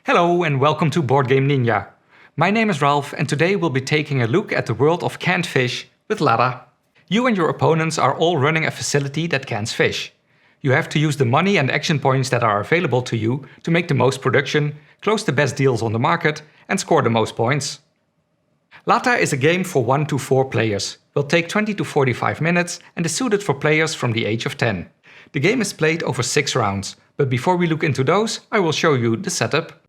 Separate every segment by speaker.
Speaker 1: Hello and welcome to Boardgame Ninja. My name is Ralph and today we'll be taking a look at the world of canned fish with Lata. You and your opponents are all running a facility that cans fish. You have to use the money and action points that are available to you to make the most production, close the best deals on the market and score the most points. Lata is a game for 1 to 4 players, will take 20 to 45 minutes and is suited for players from the age of 10. The game is played over 6 rounds, but before we look into those, I will show you the setup.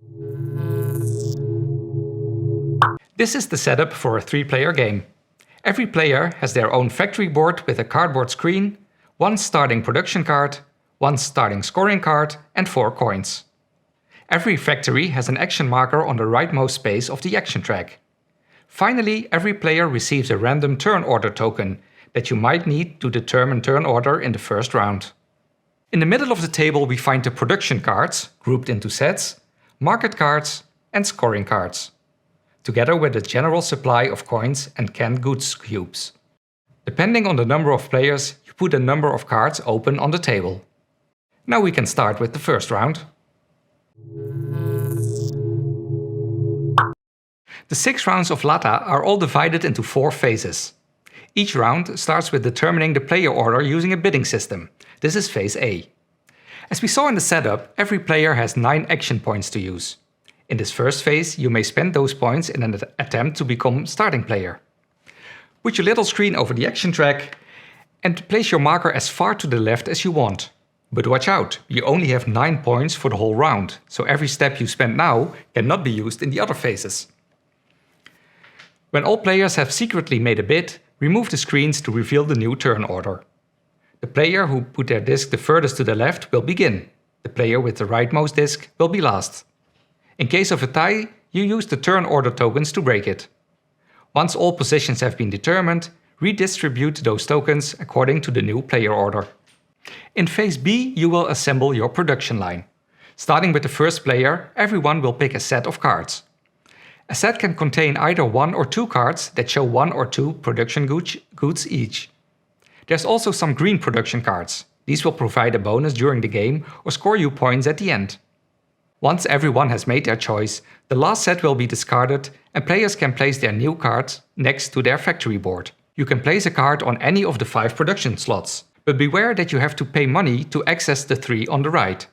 Speaker 1: This is the setup for a 3-player game. Every player has their own factory board with a cardboard screen, 1 starting production card, 1 starting scoring card and 4 coins. Every factory has an action marker on the rightmost space of the action track. Finally, every player receives a random turn order token that you might need to determine turn order in the first round. In the middle of the table we find the production cards, grouped into sets, market cards and scoring cards, together with a general supply of coins and canned goods cubes. Depending on the number of players, you put a number of cards open on the table. Now we can start with the first round. The 6 rounds of Lata are all divided into 4 phases. Each round starts with determining the player order using a bidding system. This is phase A. As we saw in the setup, every player has 9 action points to use. In this first phase, you may spend those points in an attempt to become starting player. Put your little screen over the action track and place your marker as far to the left as you want. But watch out, you only have 9 points for the whole round, so every step you spend now cannot be used in the other phases. When all players have secretly made a bid, remove the screens to reveal the new turn order. The player who put their disc the furthest to the left will begin. The player with the rightmost disc will be last. In case of a tie, you use the turn order tokens to break it. Once all positions have been determined, redistribute those tokens according to the new player order. In phase B, you will assemble your production line. Starting with the first player, everyone will pick a set of cards. A set can contain either 1 or 2 cards that show 1 or 2 production goods each. There's also some green production cards. These will provide a bonus during the game or score you points at the end. Once everyone has made their choice, the last set will be discarded and players can place their new cards next to their factory board. You can place a card on any of the 5 production slots, but beware that you have to pay money to access the 3 on the right.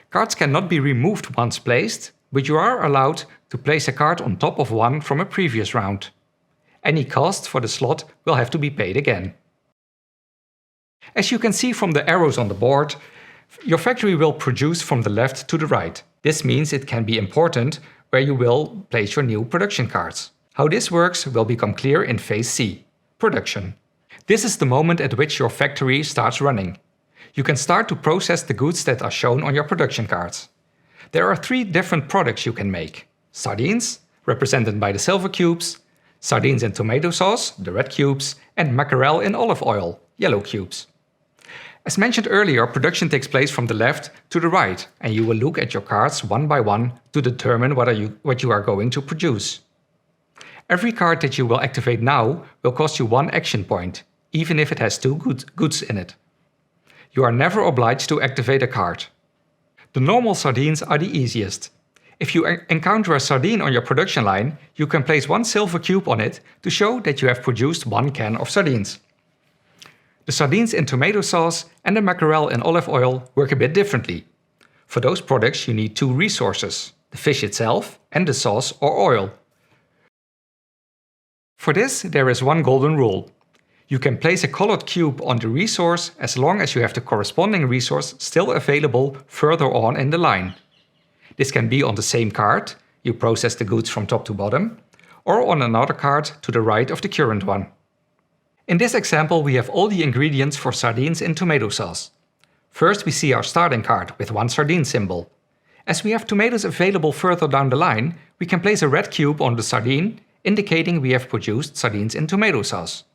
Speaker 1: Cards cannot be removed once placed, but you are allowed to place a card on top of one from a previous round. Any cost for the slot will have to be paid again. As you can see from the arrows on the board, your factory will produce from the left to the right. This means it can be important where you will place your new production cards. How this works will become clear in phase C, production. This is the moment at which your factory starts running. You can start to process the goods that are shown on your production cards. There are 3 different products you can make. Sardines, represented by the silver cubes, sardines in tomato sauce, the red cubes, and mackerel in olive oil, yellow cubes. As mentioned earlier, production takes place from the left to the right, and you will look at your cards one by one to determine what you are going to produce. Every card that you will activate now will cost you 1 action point, even if it has 2 goods in it. You are never obliged to activate a card. The normal sardines are the easiest. If you encounter a sardine on your production line, you can place 1 silver cube on it to show that you have produced 1 can of sardines. The sardines in tomato sauce and the mackerel in olive oil work a bit differently. For those products you need 2 resources, the fish itself and the sauce or oil. For this there is 1 golden rule. You can place a colored cube on the resource as long as you have the corresponding resource still available further on in the line. This can be on the same card, you process the goods from top to bottom, or on another card to the right of the current one. In this example we have all the ingredients for sardines in tomato sauce. First we see our starting card with 1 sardine symbol. As we have tomatoes available further down the line, we can place a red cube on the sardine, indicating we have produced sardines in tomato sauce.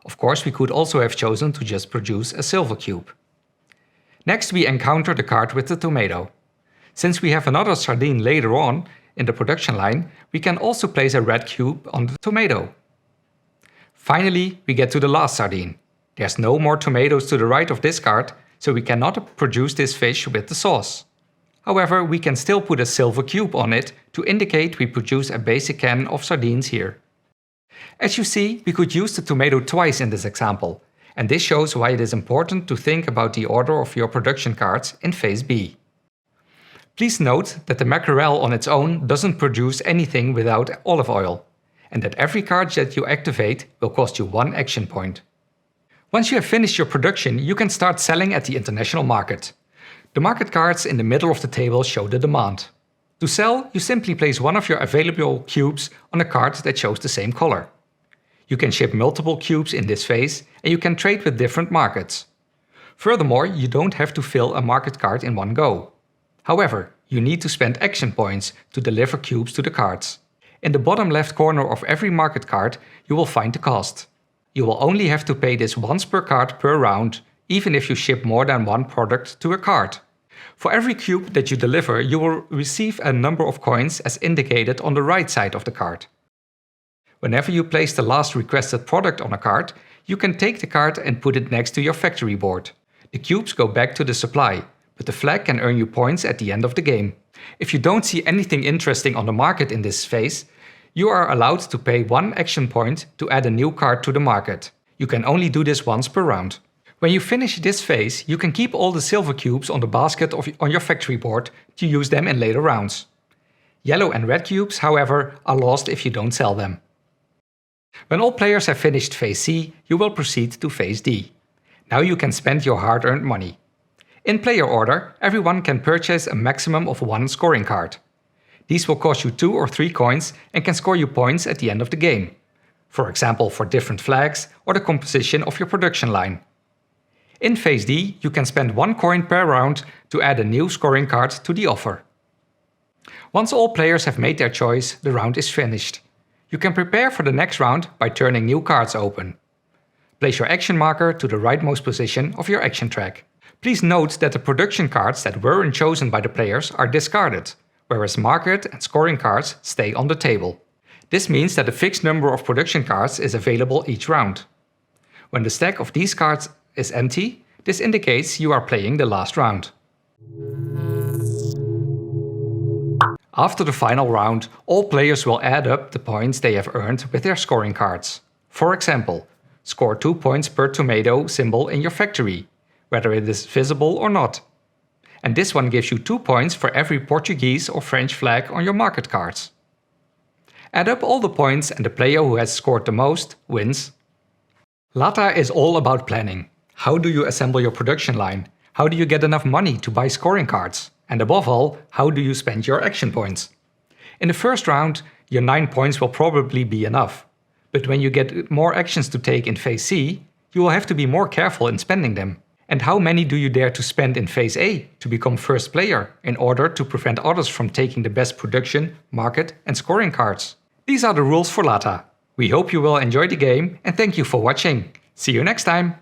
Speaker 1: Of course, we could also have chosen to just produce a silver cube. Next we encounter the card with the tomato. Since we have another sardine later on in the production line, we can also place a red cube on the tomato. Finally, we get to the last sardine. There's no more tomatoes to the right of this card, so we cannot produce this fish with the sauce. However, we can still put a silver cube on it to indicate we produce a basic can of sardines here. As you see, we could use the tomato twice in this example, and this shows why it is important to think about the order of your production cards in phase B. Please note that the mackerel on its own doesn't produce anything without olive oil, and that every card that you activate will cost you 1 action point. Once you have finished your production, you can start selling at the international market. The market cards in the middle of the table show the demand. To sell, you simply place one of your available cubes on a card that shows the same color. You can ship multiple cubes in this phase, and you can trade with different markets. Furthermore, you don't have to fill a market card in one go. However, you need to spend action points to deliver cubes to the cards. In the bottom left corner of every market card, you will find the cost. You will only have to pay this once per card per round, even if you ship more than one product to a card. For every cube that you deliver, you will receive a number of coins as indicated on the right side of the card. Whenever you place the last requested product on a card, you can take the card and put it next to your factory board. The cubes go back to the supply, but the flag can earn you points at the end of the game. If you don't see anything interesting on the market in this phase, you are allowed to pay 1 action point to add a new card to the market. You can only do this once per round. When you finish this phase, you can keep all the silver cubes on the basket on your factory board to use them in later rounds. Yellow and red cubes, however, are lost if you don't sell them. When all players have finished phase C, you will proceed to phase D. Now you can spend your hard-earned money. In player order, everyone can purchase a maximum of 1 scoring card. These will cost you 2 or 3 coins and can score you points at the end of the game. For example, for different flags or the composition of your production line. In phase D, you can spend 1 coin per round to add a new scoring card to the offer. Once all players have made their choice, the round is finished. You can prepare for the next round by turning new cards open. Place your action marker to the rightmost position of your action track. Please note that the production cards that weren't chosen by the players are discarded, whereas market and scoring cards stay on the table. This means that a fixed number of production cards is available each round. When the stack of these cards is empty, this indicates you are playing the last round. After the final round, all players will add up the points they have earned with their scoring cards. For example, score 2 points per tomato symbol in your factory, whether it is visible or not. And this one gives you 2 points for every Portuguese or French flag on your market cards. Add up all the points and the player who has scored the most wins. Lata is all about planning. How do you assemble your production line? How do you get enough money to buy scoring cards? And above all, how do you spend your action points? In the first round, your 9 points will probably be enough. But when you get more actions to take in phase C, you will have to be more careful in spending them. And how many do you dare to spend in phase A to become first player in order to prevent others from taking the best production, market and scoring cards? These are the rules for Lata. We hope you will enjoy the game and thank you for watching. See you next time!